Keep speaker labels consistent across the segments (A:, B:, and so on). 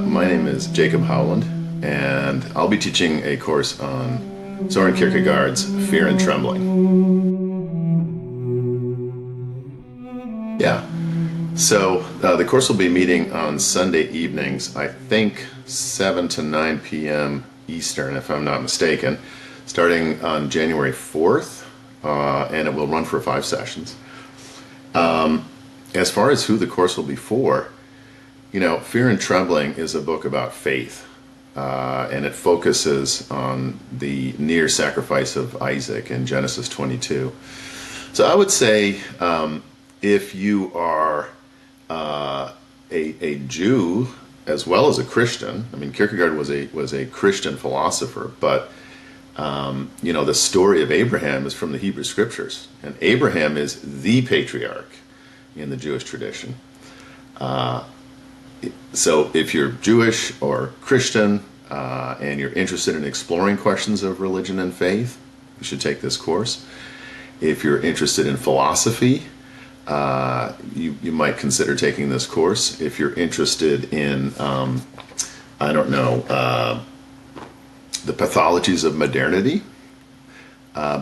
A: My name is Jacob Howland, and I'll be teaching a course on Søren Kierkegaard's Fear and Trembling. Yeah, so the course will be meeting on Sunday evenings, I think 7 to 9 p.m. Eastern, if I'm not mistaken, starting on January 4th, and it will run for 5 sessions. As far as who the course will be for, you know, Fear and Trembling is a book about faith, and it focuses on the near sacrifice of Isaac in Genesis 22. So I would say if you are a Jew as well as a Christian, I mean, Kierkegaard was a Christian philosopher, but you know, the story of Abraham is from the Hebrew Scriptures, and Abraham is the patriarch in the Jewish tradition. So if you're Jewish or Christian and you're interested in exploring questions of religion and faith, you should take this course. If you're interested in philosophy, you might consider taking this course. If you're interested in, I don't know, the pathologies of modernity,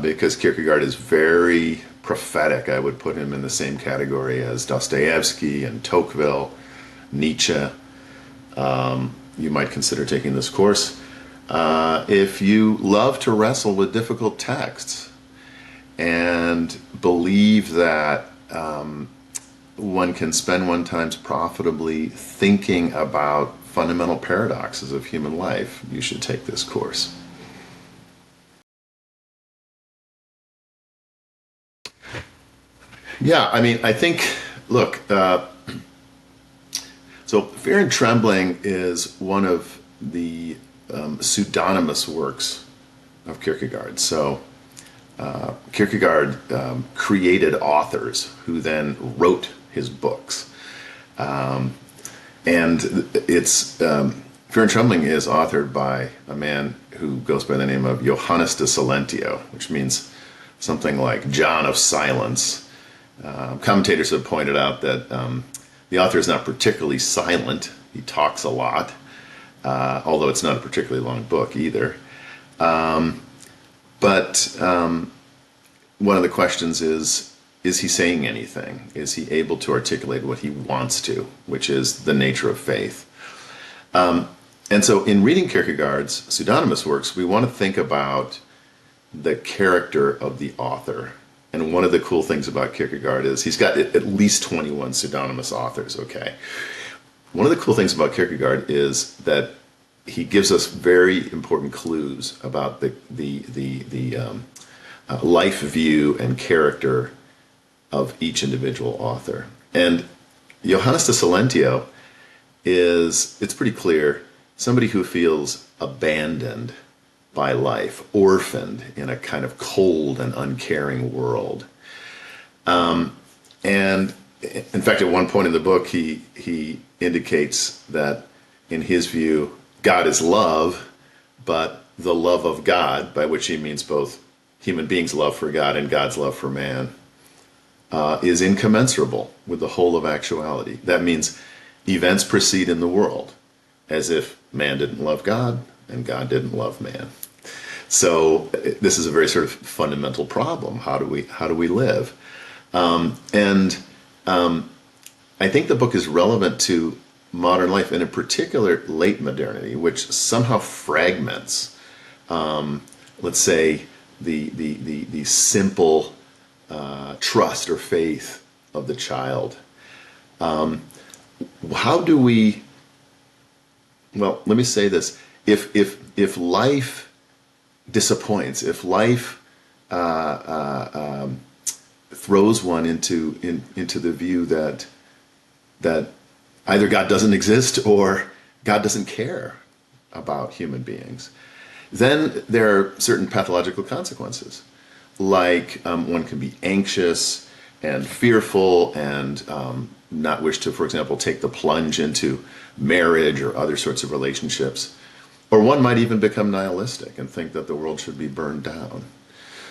A: because Kierkegaard is very prophetic. I would put him in the same category as Dostoevsky and Tocqueville, Nietzsche. You might consider taking this course. If you love to wrestle with difficult texts and believe that one can spend one's time profitably thinking about fundamental paradoxes of human life, you should take this course. Yeah, I mean, I think, look, so Fear and Trembling is one of the pseudonymous works of Kierkegaard. So Kierkegaard created authors who then wrote his books. And it's Fear and Trembling is authored by a man who goes by the name of Johannes de Silentio, which means something like John of Silence. Commentators have pointed out that the author is not particularly silent. He talks a lot, although it's not a particularly long book either. But one of the questions is he saying anything? Is he able to articulate what he wants to, which is the nature of faith? And so in reading Kierkegaard's pseudonymous works, we want to think about the character of the author. And one of the cool things about Kierkegaard is he's got at least 21 pseudonymous authors, okay? One of the cool things about Kierkegaard is that he gives us very important clues about the life view and character of each individual author. And Johannes de Silentio is, it's pretty clear, somebody who feels abandoned by life, orphaned in a kind of cold and uncaring world. And in fact, at one point in the book, he indicates that in his view, God is love, but the love of God, by which he means both human beings' love for God and God's love for man, is incommensurable with the whole of actuality. That means events proceed in the world as if man didn't love God and God didn't love man. So this is a very sort of fundamental problem. How do we live? And I think the book is relevant to modern life, and in particular late modernity, which somehow fragments, let's say, the simple trust or faith of the child. How do we? Well, let me say this: if life disappoints, if life throws one into the view that either God doesn't exist or God doesn't care about human beings, then there are certain pathological consequences. Like one can be anxious and fearful and not wish to, for example, take the plunge into marriage or other sorts of relationships. Or one might even become nihilistic and think that the world should be burned down.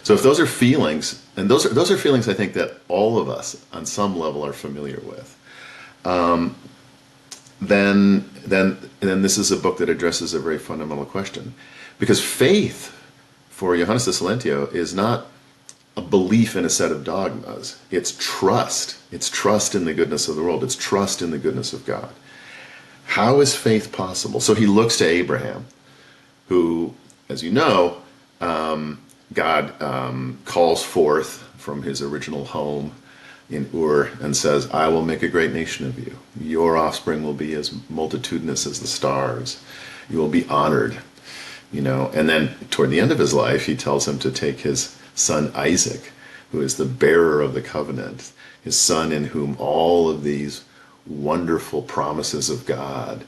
A: So if those are feelings, and those are feelings I think that all of us on some level are familiar with, then then this is a book that addresses a very fundamental question. Because faith for Johannes de Silentio is not a belief in a set of dogmas. It's trust. It's trust in the goodness of the world. It's trust in the goodness of God. How is faith possible? So he looks to Abraham, who, as you know, God calls forth from his original home in Ur and says, I will make a great nation of you. Your offspring will be as multitudinous as the stars. You will be honored. And then toward the end of his life, he tells him to take his son Isaac, who is the bearer of the covenant, his son in whom all of these wonderful promises of God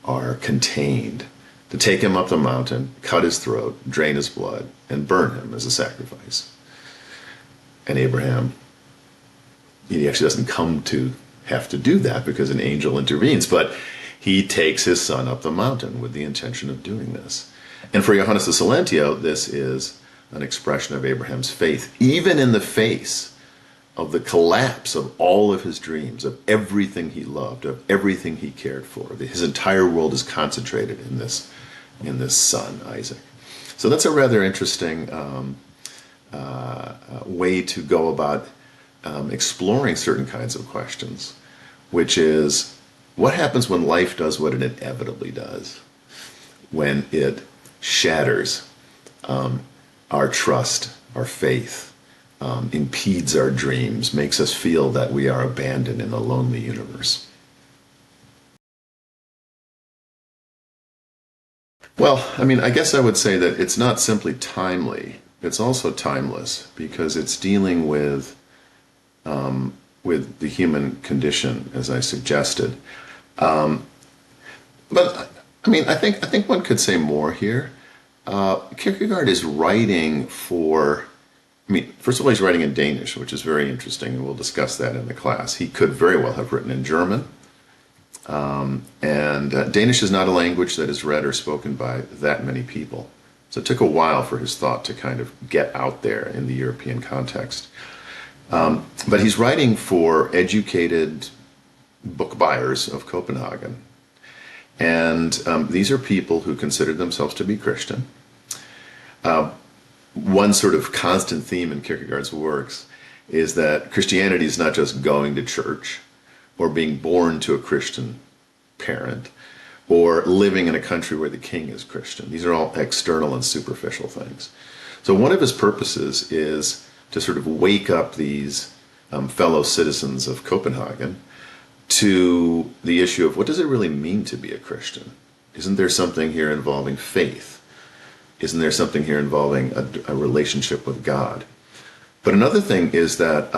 A: are contained, to take him up the mountain, cut his throat, drain his blood, and burn him as a sacrifice. And Abraham, he actually doesn't come to have to do that because an angel intervenes, but he takes his son up the mountain with the intention of doing this. And for Johannes de Silentio, this is an expression of Abraham's faith, even in the face of the collapse of all of his dreams, of everything he loved, of everything he cared for. His entire world is concentrated in this son, Isaac. So that's a rather interesting way to go about exploring certain kinds of questions, which is, what happens when life does what it inevitably does? When it shatters our trust, our faith, impedes our dreams, makes us feel that we are abandoned in a lonely universe. Well, I guess I would say that it's not simply timely, it's also timeless, because it's dealing with the human condition, as I suggested. But I think one could say more here. Kierkegaard is writing for, first of all, he's writing in Danish, which is very interesting, and we'll discuss that in the class. He could very well have written in German. And Danish is not a language that is read or spoken by that many people. So it took a while for his thought to kind of get out there in the European context. But he's writing for educated book buyers of Copenhagen. And these are people who considered themselves to be Christian. One sort of constant theme in Kierkegaard's works is that Christianity is not just going to church or being born to a Christian parent or living in a country where the king is Christian. These are all external and superficial things. So one of his purposes is to sort of wake up these fellow citizens of Copenhagen to the issue of, what does it really mean to be a Christian? Isn't there something here involving faith? Isn't there something here involving a relationship with God? But another thing is that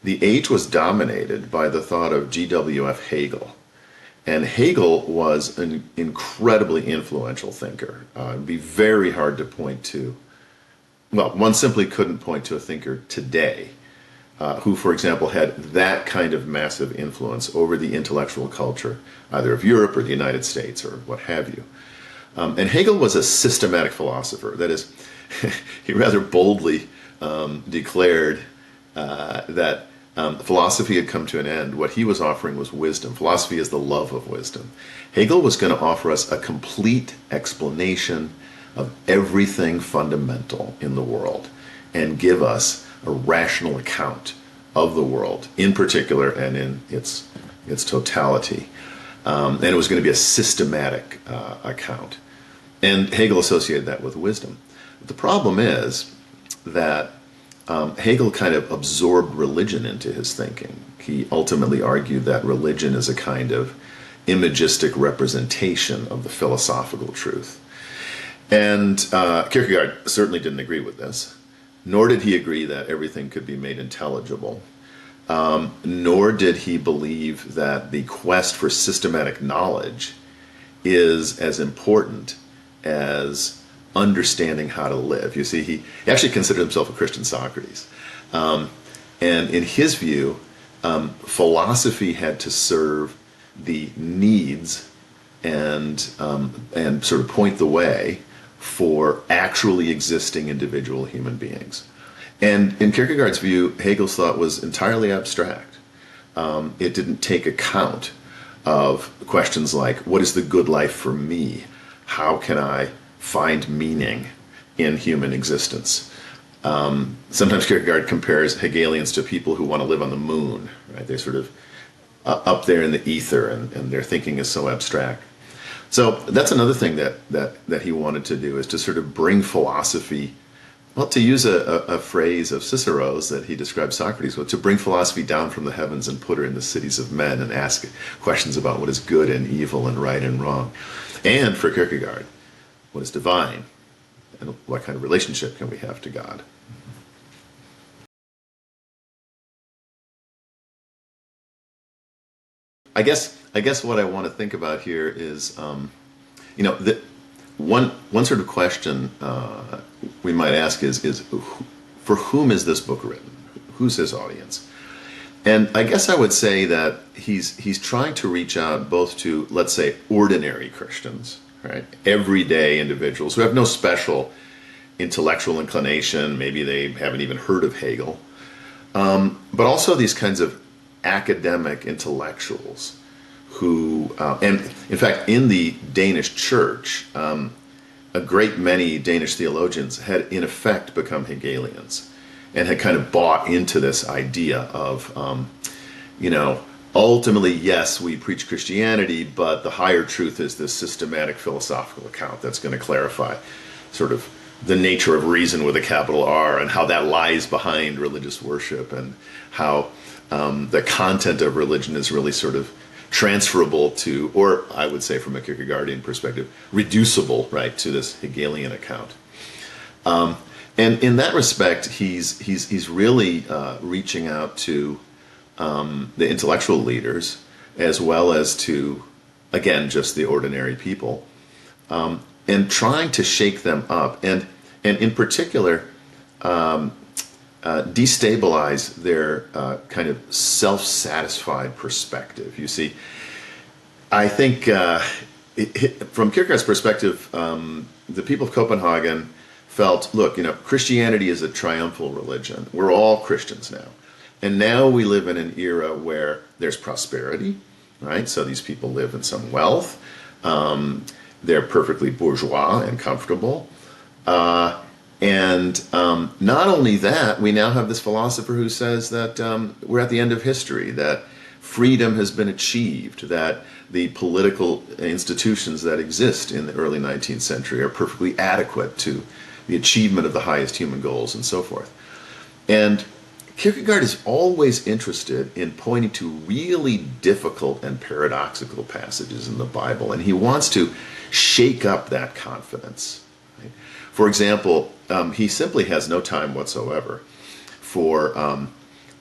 A: the age was dominated by the thought of G.W.F. Hegel. And Hegel was an incredibly influential thinker. It'd be very hard to point to, well, one simply couldn't point to a thinker today who, for example, had that kind of massive influence over the intellectual culture, either of Europe or the United States or what have you. And Hegel was a systematic philosopher. That is, he rather boldly declared that philosophy had come to an end. What he was offering was wisdom. Philosophy is the love of wisdom. Hegel was going to offer us a complete explanation of everything fundamental in the world and give us a rational account of the world in particular and in its totality. And it was going to be a systematic account. And Hegel associated that with wisdom. But the problem is that Hegel kind of absorbed religion into his thinking. He ultimately argued that religion is a kind of imagistic representation of the philosophical truth. And Kierkegaard certainly didn't agree with this, nor did he agree that everything could be made intelligible, nor did he believe that the quest for systematic knowledge is as important as understanding how to live. You see, he actually considered himself a Christian Socrates. And in his view, philosophy had to serve the needs and sort of point the way for actually existing individual human beings. And in Kierkegaard's view, Hegel's thought was entirely abstract. It didn't take account of questions like, what is the good life for me? How can I find meaning in human existence? Sometimes Kierkegaard compares Hegelians to people who want to live on the moon, right? They're sort of up there in the ether, and their thinking is so abstract. So that's another thing that he wanted to do, is to sort of bring philosophy, well, to use a phrase of Cicero's that he describes Socrates with, to bring philosophy down from the heavens and put her in the cities of men and ask questions about what is good and evil and right and wrong. And for Kierkegaard, what is divine, and what kind of relationship can we have to God? I guess what I want to think about here is, that one sort of question we might ask is for whom is this book written? Who's his audience? And I guess I would say that he's trying to reach out both to, let's say, ordinary Christians, right? Everyday individuals who have no special intellectual inclination. Maybe they haven't even heard of Hegel. But also these kinds of academic intellectuals who, and in fact, in the Danish church, a great many Danish theologians had in effect become Hegelians and had kind of bought into this idea of, ultimately, yes, we preach Christianity, but the higher truth is this systematic philosophical account that's going to clarify sort of the nature of reason with a capital R, and how that lies behind religious worship, and how the content of religion is really sort of transferable to, or I would say from a Kierkegaardian perspective, reducible, right, to this Hegelian account. And in that respect, he's really reaching out to the intellectual leaders, as well as to, again, just the ordinary people, and trying to shake them up, and in particular, destabilize their kind of self-satisfied perspective. You see, I think from Kierkegaard's perspective, the people of Copenhagen felt, look, Christianity is a triumphal religion. We're all Christians now. And now we live in an era where there's prosperity, right? So these people live in some wealth. They're perfectly bourgeois and comfortable. And not only that, we now have this philosopher who says that we're at the end of history, that freedom has been achieved, that the political institutions that exist in the early 19th century are perfectly adequate to the achievement of the highest human goals, and so forth. And Kierkegaard is always interested in pointing to really difficult and paradoxical passages in the Bible, and he wants to shake up that confidence. Right? For example, he simply has no time whatsoever for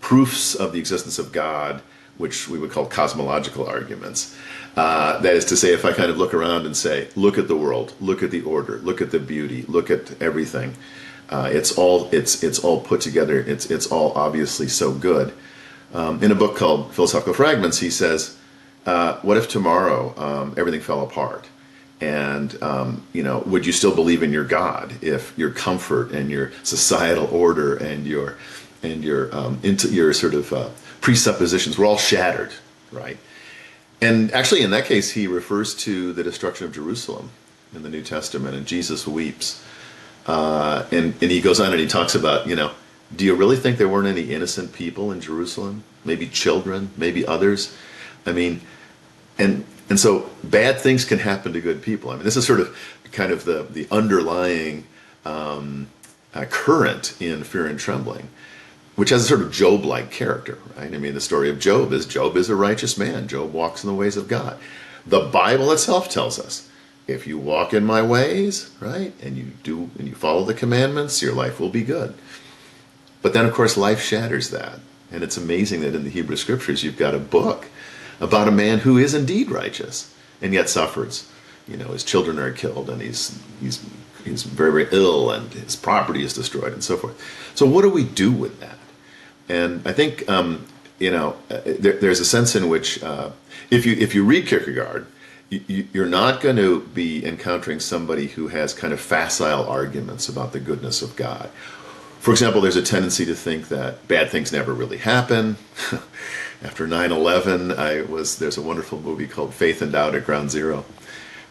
A: proofs of the existence of God, which we would call cosmological arguments. That is to say, if I kind of look around and say, look at the world, look at the order, look at the beauty, look at everything. It's all put together. It's all obviously so good. In a book called Philosophical Fragments, he says, "What if tomorrow everything fell apart? And would you still believe in your God if your comfort and your societal order and your sort of presuppositions were all shattered, right?" And actually, in that case, he refers to the destruction of Jerusalem in the New Testament, and Jesus weeps. And he goes on and he talks about, do you really think there weren't any innocent people in Jerusalem? Maybe children, maybe others. I mean, and so bad things can happen to good people. I mean, this is sort of kind of the underlying current in Fear and Trembling, which has a sort of Job-like character, right? I mean, the story of Job is a righteous man. Job walks in the ways of God. The Bible itself tells us, if you walk in my ways, right, and you follow the commandments, your life will be good. But then, of course, life shatters that. And it's amazing that in the Hebrew Scriptures, you've got a book about a man who is indeed righteous and yet suffers. His children are killed, and he's very, very ill, and his property is destroyed, and so forth. So what do we do with that? And I think, there's a sense in which if you read Kierkegaard, you're not going to be encountering somebody who has kind of facile arguments about the goodness of God. For example, there's a tendency to think that bad things never really happen, After 9/11, there's a wonderful movie called Faith and Doubt at Ground Zero,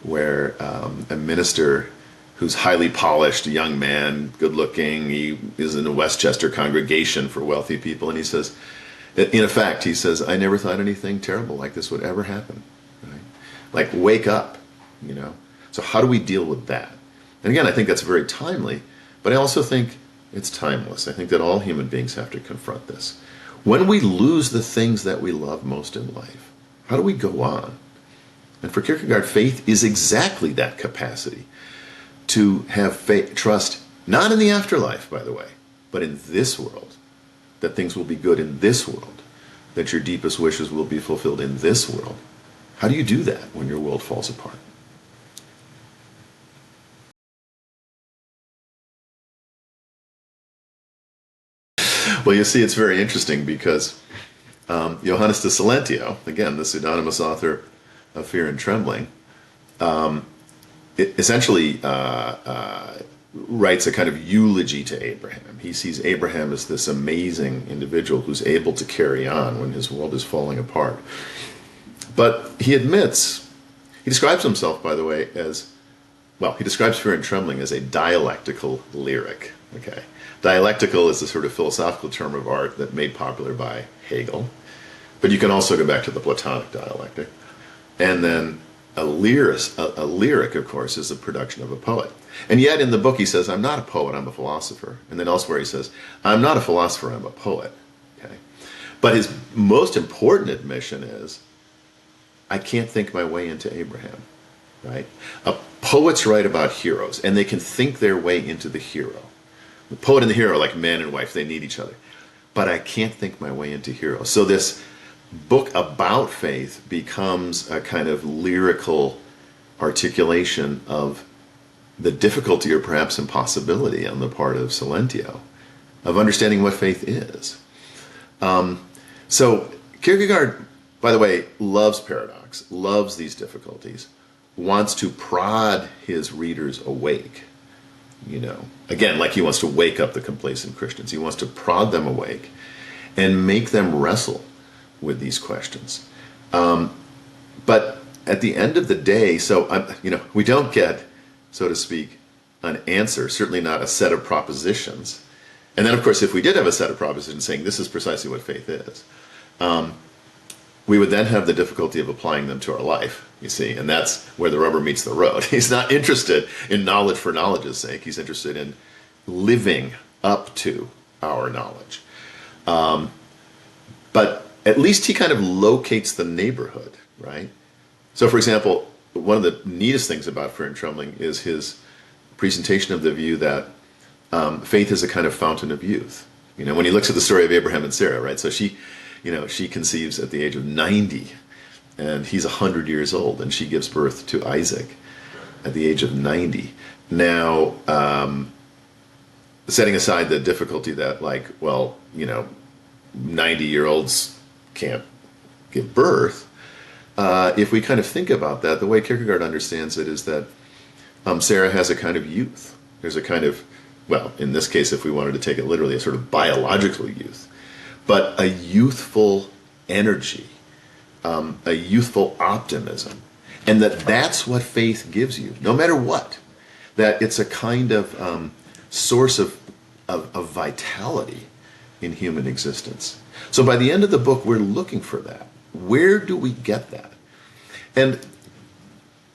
A: where a minister who's highly polished, a young man, good looking, he is in a Westchester congregation for wealthy people, and he says, in effect, he says, I never thought anything terrible like this would ever happen. Right? Like, wake up, you know? So how do we deal with that? And again, I think that's very timely, but I also think it's timeless. I think that all human beings have to confront this. When we lose the things that we love most in life, how do we go on? And for Kierkegaard, faith is exactly that capacity to have faith, trust, not in the afterlife, by the way, but in this world, that things will be good in this world, that your deepest wishes will be fulfilled in this world. How do you do that when your world falls apart? Well, you see, it's very interesting because Johannes de Silentio, again, the pseudonymous author of Fear and Trembling, essentially writes a kind of eulogy to Abraham. He sees Abraham as this amazing individual who's able to carry on when his world is falling apart. But he admits, he describes himself, by the way, as, well, he describes Fear and Trembling as a dialectical lyric. Okay, dialectical is a sort of philosophical term of art that made popular by Hegel. But you can also go back to the Platonic dialectic. And then a lyric, of course, is the production of a poet. And yet in the book he says, I'm not a poet, I'm a philosopher. And then elsewhere he says, I'm not a philosopher, I'm a poet. Okay? But his most important admission is, I can't think my way into Abraham. Right? Poets write about heroes, and they can think their way into the hero. The poet and the hero are like man and wife, they need each other. But I can't think my way into heroes. So this book about faith becomes a kind of lyrical articulation of the difficulty or perhaps impossibility on the part of Silentio of understanding what faith is. So Kierkegaard, by the way, loves paradox, loves these difficulties, wants to prod his readers awake. You know, again, like he wants to wake up the complacent Christians. He wants to prod them awake and make them wrestle with these questions. But at the end of the day, we don't get, so to speak, an answer, certainly not a set of propositions. And then, of course, if we did have a set of propositions saying this is precisely what faith is, we would then have the difficulty of applying them to our life, you see, and that's where the rubber meets the road. He's not interested in knowledge for knowledge's sake. He's interested in living up to our knowledge. But at least he kind of locates the neighborhood, right? So, for example, one of the neatest things about Fear and Trembling is his presentation of the view that faith is a kind of fountain of youth. You know, when he looks at the story of Abraham and Sarah, right? So she conceives at the age of 90, and he's 100 years old, and she gives birth to Isaac at the age of 90. Now, setting aside the difficulty that, 90-year-olds can't give birth, if we kind of think about that, the way Kierkegaard understands it is that Sarah has a kind of youth. There's a kind of, well, in this case, if we wanted to take it literally, a sort of biological youth, but a youthful energy, a youthful optimism, and that's what faith gives you, no matter what. That it's a kind of source of vitality in human existence. So by the end of the book, we're looking for that. Where do we get that? And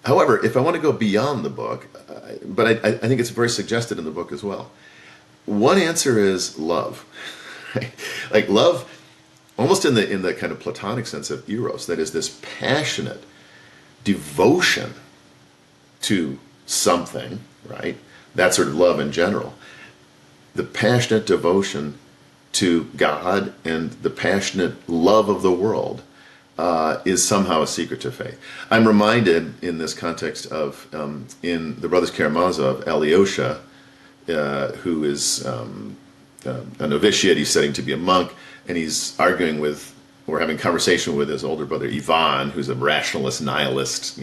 A: however, if I want to go beyond the book, but I think it's very suggested in the book as well, one answer is love. Right? Like love, almost in the kind of Platonic sense of eros, that is this passionate devotion to something, right? That sort of love in general. The passionate devotion to God and the passionate love of the world is somehow a secret to faith. I'm reminded in this context of, in the Brothers Karamazov, Alyosha, who is a novitiate, he's studying to be a monk, and he's arguing with, or having conversation with his older brother Ivan, who's a rationalist, nihilist,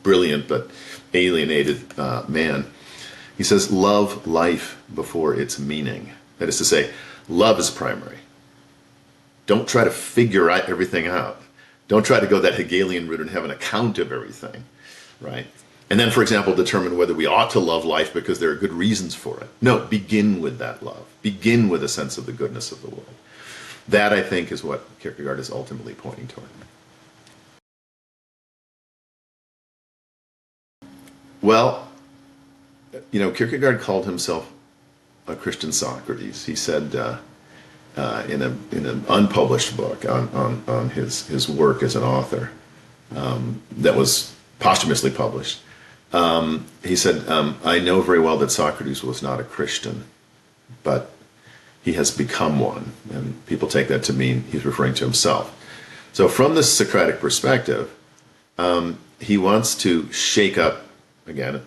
A: brilliant but alienated man. He says, love life before its meaning. That is to say, love is primary. Don't try to figure out everything out. Don't try to go that Hegelian route and have an account of everything, right? And then, for example, determine whether we ought to love life because there are good reasons for it. No, begin with that love. Begin with a sense of the goodness of the world. That, I think, is what Kierkegaard is ultimately pointing toward. Well, Kierkegaard called himself a Christian Socrates. He said in an unpublished book on his work as an author that was posthumously published, he said, I know very well that Socrates was not a Christian, but he has become one. And people take that to mean he's referring to himself. So from the Socratic perspective, he wants to shake up, again,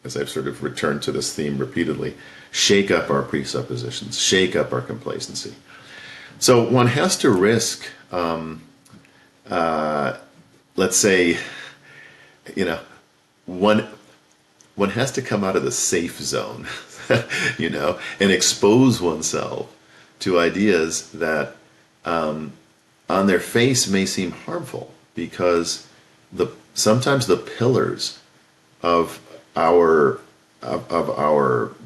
A: as I've sort of returned to this theme repeatedly, shake up our presuppositions, shake up our complacency. So one has to risk, let's say, one has to come out of the safe zone, and expose oneself to ideas that on their face may seem harmful, because sometimes the pillars of our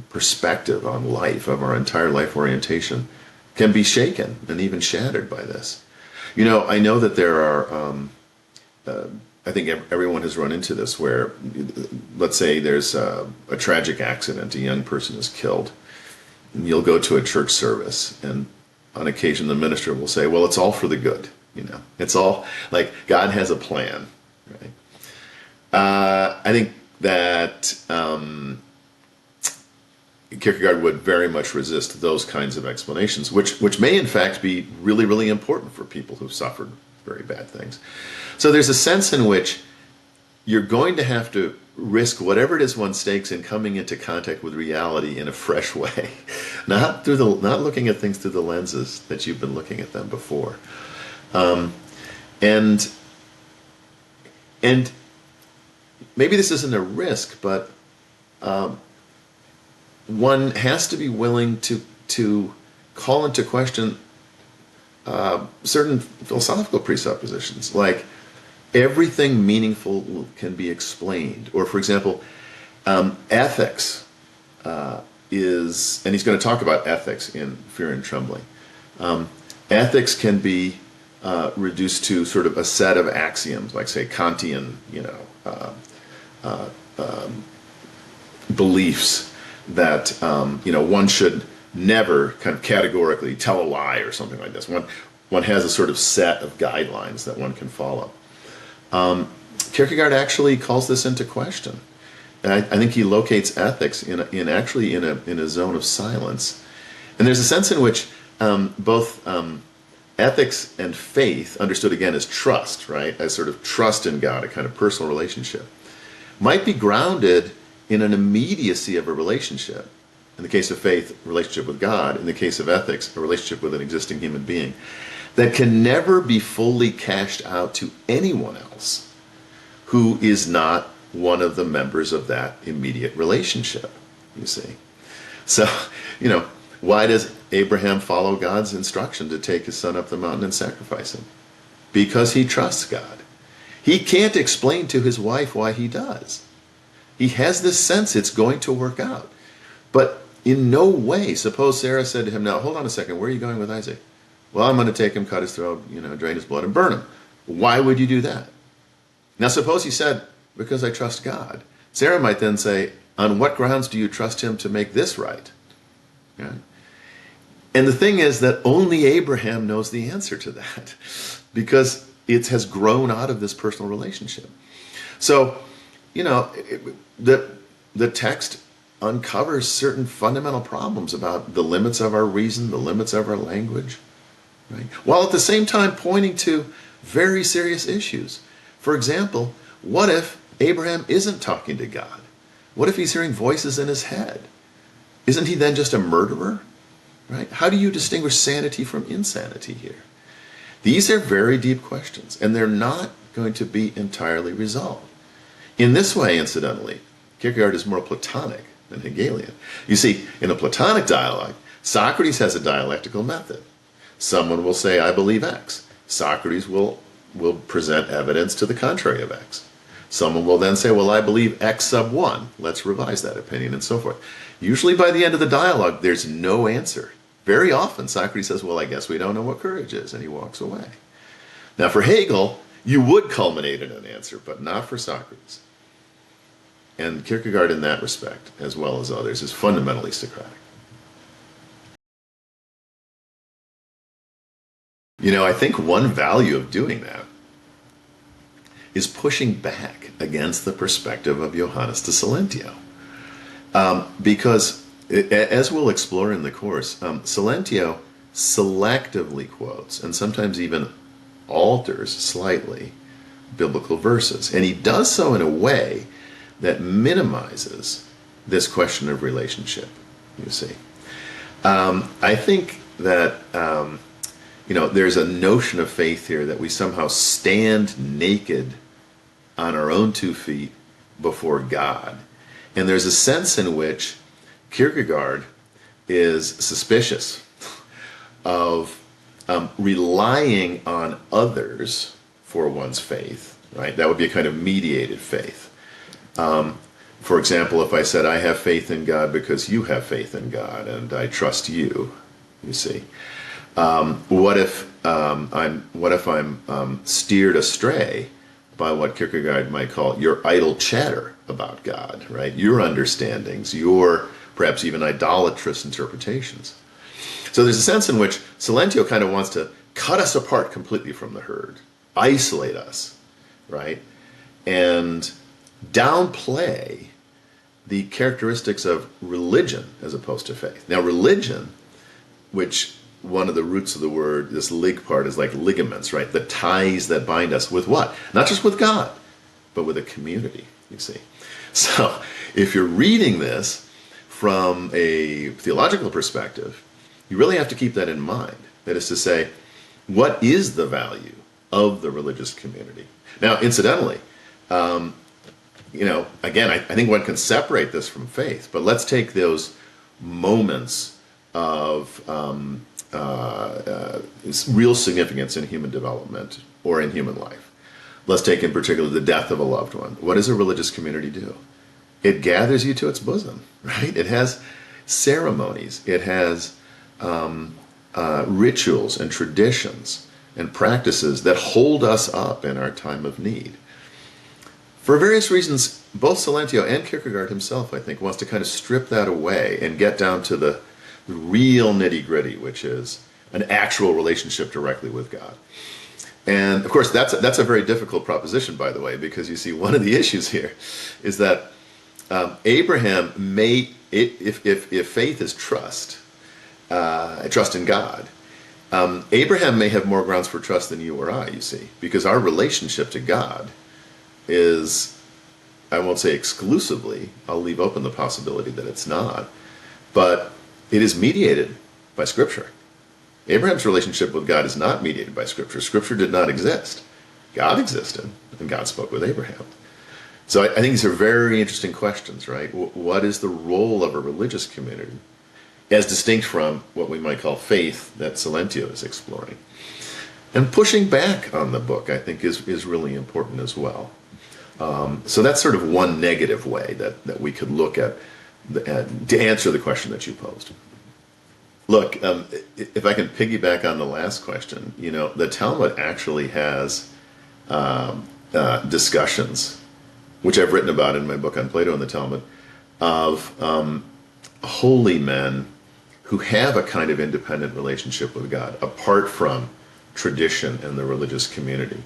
A: perspective on life, of our entire life orientation, can be shaken and even shattered by this. I know that there are, I think everyone has run into this, where, let's say there's a tragic accident, a young person is killed, and you'll go to a church service, and on occasion the minister will say, well, it's all for the good, it's all, like, God has a plan, right? I think that Kierkegaard would very much resist those kinds of explanations, which may in fact be really, really important for people who've suffered very bad things. So there's a sense in which you're going to have to risk whatever it is one stakes in coming into contact with reality in a fresh way, not looking at things through the lenses that you've been looking at them before, and maybe this isn't a risk, but one has to be willing to call into question certain philosophical presuppositions, like everything meaningful can be explained. Or, for example, ethics is, and he's going to talk about ethics in Fear and Trembling. Ethics can be reduced to sort of a set of axioms, like, say, Kantian, beliefs that one should never kind of categorically tell a lie or something like this. One has a sort of set of guidelines that one can follow. Kierkegaard actually calls this into question. And I think he locates ethics in a zone of silence. And there's a sense in which both ethics and faith, understood again as trust, right, as sort of trust in God, a kind of personal relationship, might be grounded in an immediacy of a relationship. In the case of faith, a relationship with God. In the case of ethics, a relationship with an existing human being that can never be fully cashed out to anyone else who is not one of the members of that immediate relationship, you see. So, why does Abraham follow God's instruction to take his son up the mountain and sacrifice him? Because he trusts God. He can't explain to his wife why he does. He has this sense it's going to work out. But in no way, suppose Sarah said to him, now, hold on a second, where are you going with Isaac? Well, I'm going to take him, cut his throat, drain his blood, and burn him. Why would you do that? Now, suppose he said, because I trust God. Sarah might then say, on what grounds do you trust him to make this right? Okay? And the thing is that only Abraham knows the answer to that, because it has grown out of this personal relationship. So, the text uncovers certain fundamental problems about the limits of our reason, the limits of our language, right? While at the same time pointing to very serious issues. For example, what if Abraham isn't talking to God? What if he's hearing voices in his head? Isn't he then just a murderer? Right? How do you distinguish sanity from insanity here? These are very deep questions, and they're not going to be entirely resolved. In this way, incidentally, Kierkegaard is more Platonic than Hegelian. You see, in a Platonic dialogue, Socrates has a dialectical method. Someone will say, I believe X. Socrates will present evidence to the contrary of X. Someone will then say, well, I believe X sub 1. Let's revise that opinion, and so forth. Usually by the end of the dialogue, there's no answer. Very often, Socrates says, well, I guess we don't know what courage is, and he walks away. Now, for Hegel, you would culminate in an answer, but not for Socrates. And Kierkegaard, in that respect, as well as others, is fundamentally Socratic. You know, I think one value of doing that is pushing back against the perspective of Johannes de Silentio. Because, as we'll explore in the course, Silentio selectively quotes, and sometimes even alters slightly, biblical verses. And he does so in a way that minimizes this question of relationship, you see. I think that, you know, there's a notion of faith here that we somehow stand naked on our own 2 feet before God. And there's a sense in which Kierkegaard is suspicious of relying on others for one's faith, right? That would be a kind of mediated faith. For example, if I said, I have faith in God because you have faith in God, and I trust you, you see. What if I'm steered astray by what Kierkegaard might call your idle chatter about God, right? Your understandings, your perhaps even idolatrous interpretations. So there's a sense in which Silentio kind of wants to cut us apart completely from the herd, isolate us, right? And downplay the characteristics of religion as opposed to faith. Now, religion, which one of the roots of the word, this lig part, is like ligaments, right? The ties that bind us with what? Not just with God, but with a community, you see. So if you're reading this from a theological perspective, you really have to keep that in mind. That is to say, what is the value of the religious community? Now, incidentally, you know, again, I think one can separate this from faith, but let's take those moments of real significance in human development or in human life. Let's take in particular the death of a loved one. What does a religious community do? It gathers you to its bosom, right? It has ceremonies. It has rituals and traditions and practices that hold us up in our time of need. For various reasons, both Silentio and Kierkegaard himself, I think, wants to kind of strip that away and get down to the real nitty-gritty, which is an actual relationship directly with God. And of course, that's a very difficult proposition, by the way, because you see, one of the issues here is that Abraham may, if faith is trust in God, Abraham may have more grounds for trust than you or I, you see, because our relationship to God is, I won't say exclusively, I'll leave open the possibility that it's not, but it is mediated by Scripture. Abraham's relationship with God is not mediated by Scripture. Scripture did not exist. God existed, and God spoke with Abraham. So I think these are very interesting questions, right? What is the role of a religious community as distinct from what we might call faith that Silentio is exploring? And pushing back on the book, I think, is really important as well. So that's sort of one negative way that we could look at to answer the question that you posed. Look, if I can piggyback on the last question, you know, the Talmud actually has discussions, which I've written about in my book on Plato and the Talmud, of holy men who have a kind of independent relationship with God, apart from tradition and the religious community.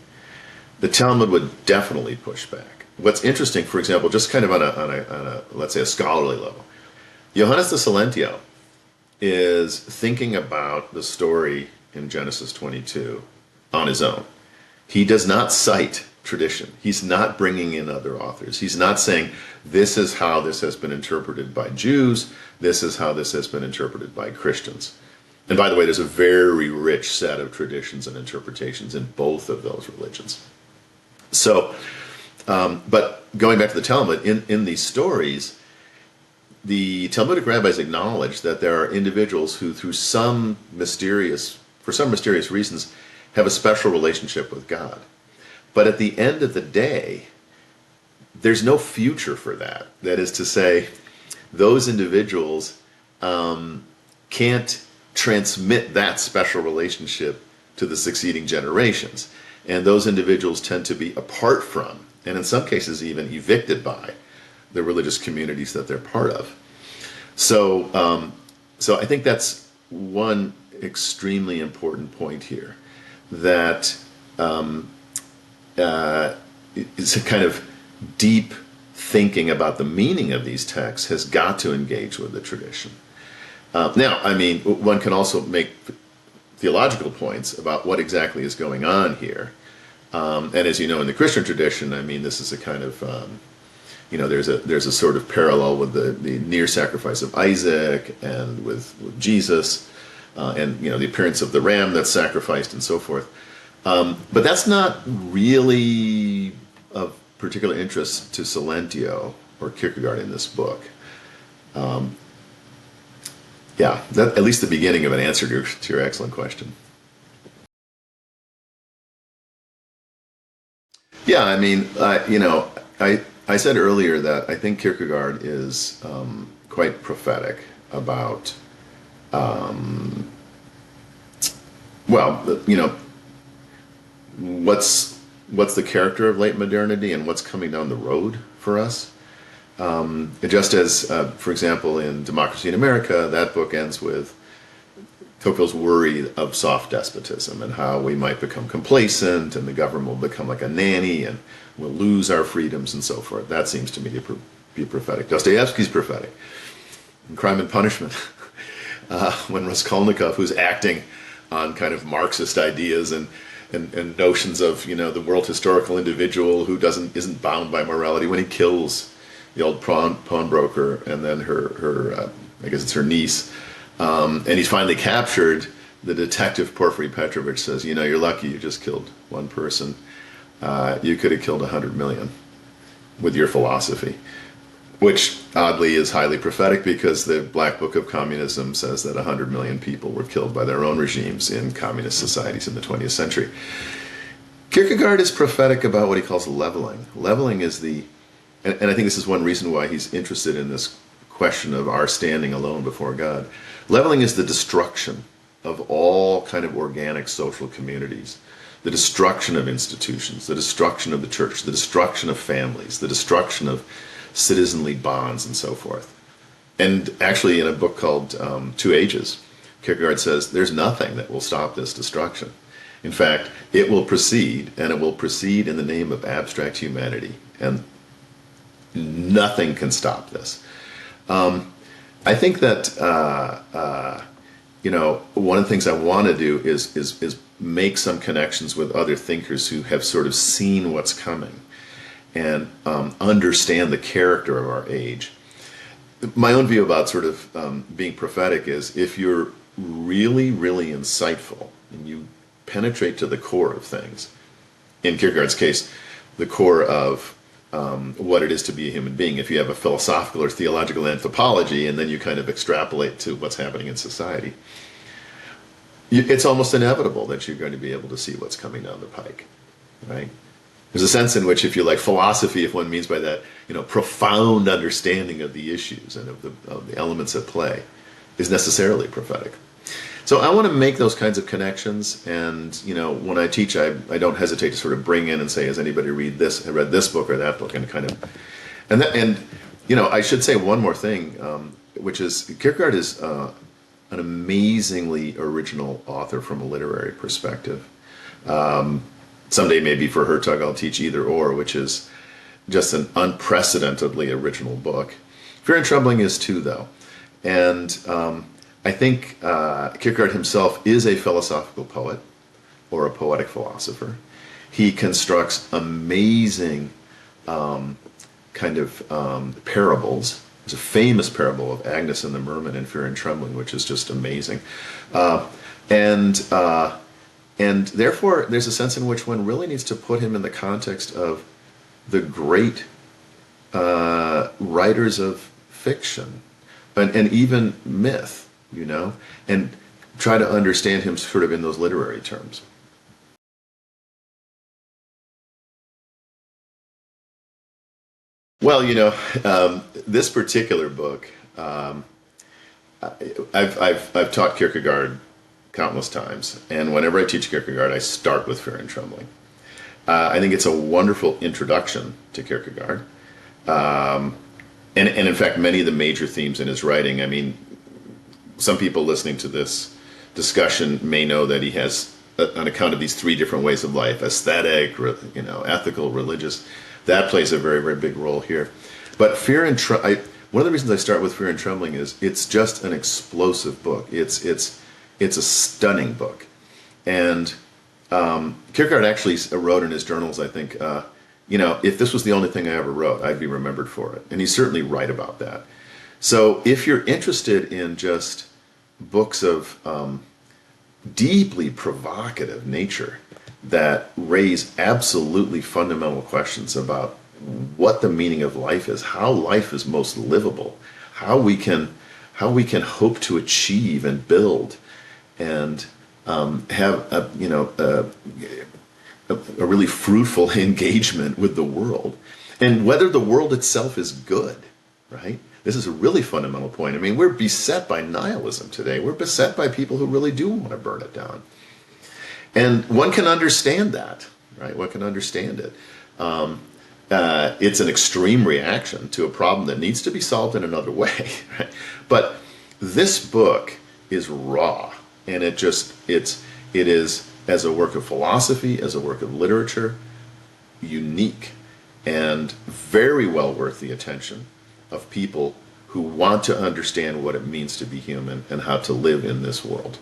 A: The Talmud would definitely push back. What's interesting, for example, just kind of on a let's say a scholarly level, Johannes de Silentio is thinking about the story in Genesis 22 on his own. He does not cite tradition. He's not bringing in other authors. He's not saying, this is how this has been interpreted by Jews, this is how this has been interpreted by Christians. And by the way, there's a very rich set of traditions and interpretations in both of those religions. So, but going back to the Talmud, in these stories, the Talmudic rabbis acknowledge that there are individuals who, through some mysterious for some mysterious reasons, have a special relationship with God. But at the end of the day, there's no future for that. That is to say, those individuals can't transmit that special relationship to the succeeding generations. And those individuals tend to be apart from, and in some cases even evicted by, the religious communities that they're part of. So, so I think that's one extremely important point here, that it's a kind of deep thinking about the meaning of these texts has got to engage with the tradition. Now, I mean, one can also make theological points about what exactly is going on here. And as you know, in the Christian tradition, I mean, this is a kind of, you know, there's a sort of parallel with the near sacrifice of Isaac and with Jesus, and, you know, the appearance of the ram that's sacrificed and so forth. But that's not really of particular interest to Silentio or Kierkegaard in this book. Yeah, that at least the beginning of an answer to your excellent question. Yeah, I mean, you know, I said earlier that I think Kierkegaard is quite prophetic about, well, you know, what's the character of late modernity and what's coming down the road for us. Just as, for example, in Democracy in America, that book ends with Tocqueville's worry of soft despotism and how we might become complacent and the government will become like a nanny and we'll lose our freedoms and so forth. That seems to me to be prophetic. Dostoevsky's prophetic. In Crime and Punishment, when Raskolnikov, who's acting on kind of Marxist ideas and notions of, you know, the world historical individual who isn't bound by morality, when he kills the old pawnbroker and then her I guess it's her niece, and he's finally captured, the detective Porfiry Petrovich says, you know, you're lucky you just killed one person. You could have killed 100 million with your philosophy, which oddly is highly prophetic because the Black Book of Communism says that 100 million people were killed by their own regimes in communist societies in the 20th century. Kierkegaard is prophetic about what he calls leveling. Leveling is and I think this is one reason why he's interested in this question of our standing alone before God. Leveling is the destruction of all kind of organic social communities, the destruction of institutions, the destruction of the church, the destruction of families, the destruction of citizenly bonds and so forth. And actually in a book called Two Ages, Kierkegaard says there's nothing that will stop this destruction. In fact, it will proceed, and it will proceed in the name of abstract humanity, and nothing can stop this. I think that you know, one of the things I want to do is make some connections with other thinkers who have sort of seen what's coming and understand the character of our age. My own view about sort of being prophetic is if you're really, really insightful and you penetrate to the core of things, in Kierkegaard's case, the core of what it is to be a human being. If you have a philosophical or theological anthropology and then you kind of extrapolate to what's happening in society, it's almost inevitable that you're going to be able to see what's coming down the pike, right? There's a sense in which, if you like philosophy, if one means by that, you know, profound understanding of the issues and of the elements at play, is necessarily prophetic. So I want to make those kinds of connections, and, you know, when I teach, I don't hesitate to sort of bring in and say, has anybody read this book or that book, and kind of, and you know, I should say one more thing, which is Kierkegaard is an amazingly original author from a literary perspective. Someday maybe for Hertog I'll teach Either Or, which is just an unprecedentedly original book. Fear and Trembling is too, though, and I think Kierkegaard himself is a philosophical poet or a poetic philosopher. He constructs amazing kind of parables. There's a famous parable of Agnes and the Merman in Fear and Trembling, which is just amazing. And therefore, there's a sense in which one really needs to put him in the context of the great writers of fiction and even myth. You know, and try to understand him sort of in those literary terms. Well, this particular book, I've taught Kierkegaard countless times, and whenever I teach Kierkegaard, I start with Fear and Trembling. I think it's a wonderful introduction to Kierkegaard, and in fact, many of the major themes in his writing. I mean, some people listening to this discussion may know that he has an account of these three different ways of life: aesthetic, ethical, religious. That plays a very, very big role here. But one of the reasons I start with Fear and Trembling is it's just an explosive book. It's a stunning book, and Kierkegaard actually wrote in his journals, I think, if this was the only thing I ever wrote, I'd be remembered for it, and he's certainly right about that. So if you're interested in just books of deeply provocative nature that raise absolutely fundamental questions about what the meaning of life is, how life is most livable, how we can hope to achieve and build and have a really fruitful engagement with the world, and whether the world itself is good, right? This is a really fundamental point. I mean, we're beset by nihilism today. We're beset by people who really do want to burn it down. And one can understand that, right? One can understand it. It's an extreme reaction to a problem that needs to be solved in another way, right? But this book is raw, and it is, as a work of philosophy, as a work of literature, unique and very well worth the attention of people who want to understand what it means to be human and how to live in this world.